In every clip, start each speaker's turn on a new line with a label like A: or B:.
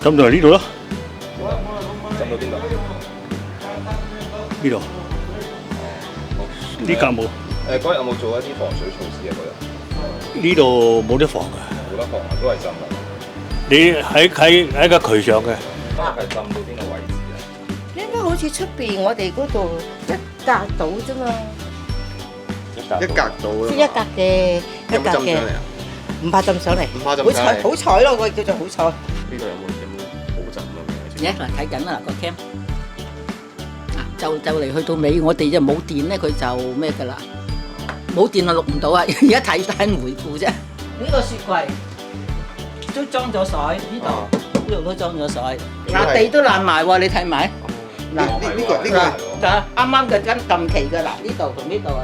A: 咁就係呢度咯。
B: 浸到邊度？
A: 呢度呢格冇。
B: 嗰日有冇做一啲防水措施啊？嗰日
A: 呢度冇得防嘅，
B: 冇得防啊，都係浸啊。
A: 你喺個渠上嘅。
B: 係浸到邊個位置啊？
C: 應該好似出邊我哋嗰度一格到啫嘛，
D: 一格到
C: 即一格嘅，
D: 有冇浸上嚟啊？
C: 唔怕浸上嚟，
D: 唔怕浸
C: 好
D: 上嚟
C: 彩好彩咯，我叫做好彩。
D: 呢度有冇好浸啊？
E: 而家睇緊啦個 cam，就嚟去到尾，我哋就冇電咧，佢就咩㗎啦，冇電就錄唔到啊！而家睇翻回顧啫。呢個雪櫃都裝咗水，呢度都裝咗水，嗱地都爛埋喎，你睇埋。嗱
D: 呢個
E: 就啱啱嘅跟近期嘅嗱，呢度同呢度啊，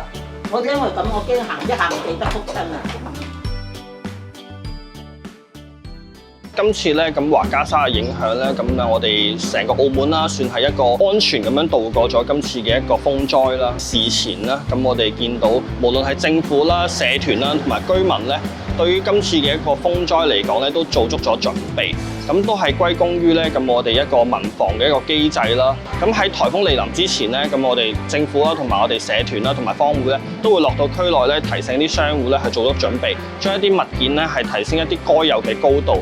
E: 我因為咁，我驚行一行記得仆親啊。
F: 今次咧咁華加沙嘅影響咧，咁啊我哋成個澳門啦，算係一個安全咁樣度過咗今次嘅一個風災啦。事前啦，咁我哋見到無論係政府啦、社團啦同埋居民咧，對於今次嘅一個風災嚟講咧，都做足咗準備。咁都係歸功於咧，咁我哋一個民防嘅一個機制啦。咁喺颱風嚟臨之前咧，咁我哋政府啦同埋我哋社團啦同埋坊會咧，都會落到區內咧，提醒啲商戶咧去做咗準備，將一啲物件咧係提升一啲該有嘅高度。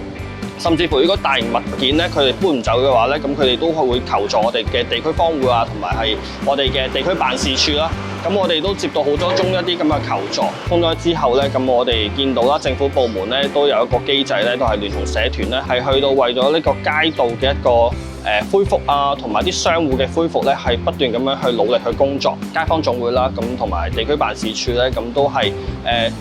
F: 甚至乎如果大型物件咧，佢哋搬唔走嘅話咧，咁佢哋都會求助我哋嘅地區坊會啊，同埋係我哋嘅地區辦事處啦。咁我哋都接到好多宗一啲咁嘅求助。風災之後咧，咁我哋見到啦，政府部門咧都有一個機制咧，都係聯同社團咧，係去到為咗呢個街道嘅一個恢復啊，同埋啲商戶嘅恢復咧，係不斷咁樣去努力去工作。街坊總會啦，咁同埋地區辦事處咧，咁都係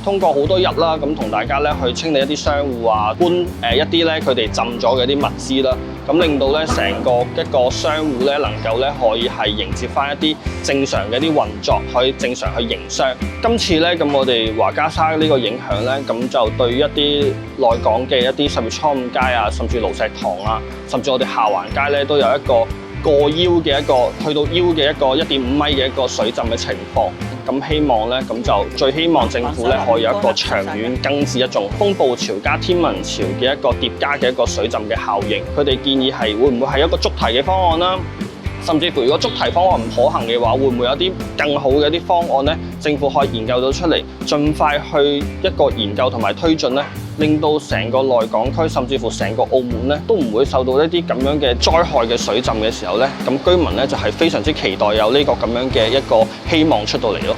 F: 通過好多日啦，咁同大家咧去清理一啲商戶啊，搬一啲咧佢哋浸咗嘅啲物資啦，咁令到咧成個一個商戶咧能夠咧可以係迎接翻一啲正常嘅一啲運作，可以正常去營商。今次咧咁我哋華加沙呢個影響咧，咁就對於一啲內港嘅一啲10月初5街啊，甚至盧石塘啊，甚至我哋下環街咧都有一個過腰嘅一個去到腰嘅一個1.5米嘅一個水浸嘅情況。咁希望咧，咁就最希望政府咧可以有一個長遠根治一種風暴潮加天文潮嘅一個疊加嘅一個水浸嘅效應。佢哋建議係會唔會係一個築堤嘅方案啦？甚至乎如果築堤方案唔可行嘅話，會唔會有啲更好嘅一啲方案咧？政府可以研究到出嚟，盡快去一個研究同埋推進咧，令到成個內港區甚至乎成個澳門咧都唔會受到一啲咁樣嘅災害嘅水浸嘅時候咧，咁居民咧就係非常之期待有呢個咁樣嘅一個希望出到嚟咯。